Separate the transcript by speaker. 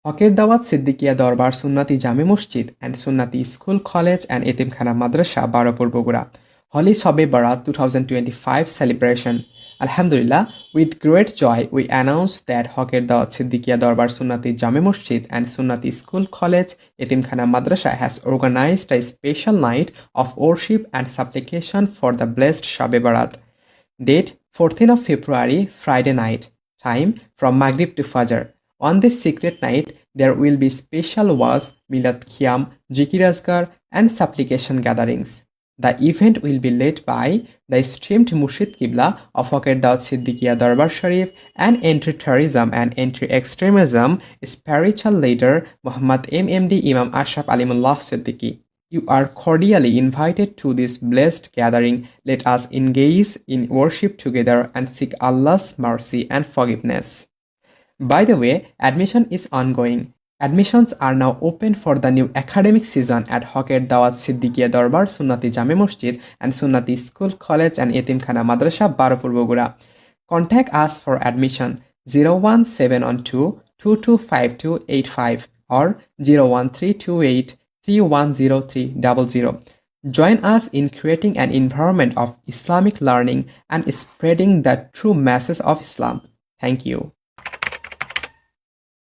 Speaker 1: হকের দাওয়াত সিদ্দিকিয়া দরবার সুন্নাতি জামে মসজিদ অ্যান্ড সুন্নাতি স্কুল কলেজ অ্যান্ড এতিমখানা মাদ্রাসা বারোপুর Bogura Holy Sobe Barat 2025 celebration. Alhamdulillah, with great joy, we announce that Hoker Dawat Siddiqia Darbar Sunnati Jame Masjid and Sunnati School College Etimkhana Madrasa has organized a special night of worship and supplication for the blessed Shabe Barat. Date 14th of February, Friday night. Time from Maghrib to Fajr. On this secret night, there will be special was, Milad Qiyam, Zikir Azkar, and supplication gatherings. The event will be led by the esteemed Murshid Qibla of Hoker Dawat Siddiqia Darbar Sharif and anti-terrorism and anti-extremism spiritual leader Muhammad MMD Imam Ashraf Alimullah Siddiqui. You are cordially invited to this blessed gathering. Let us engage in worship together and seek Allah's mercy and forgiveness. By the way, admission is ongoing. Admissions are now open for the new academic season at Hoker Dawat Siddiqia Darbar Sunnati Jame Masjid and Sunnati School College and Etimkhana Madrasa Baropur Bogura. Contact us for admission 01712 225285 or 01328 310300. Join us in creating an environment of Islamic learning and spreading the true message of Islam. Thank you.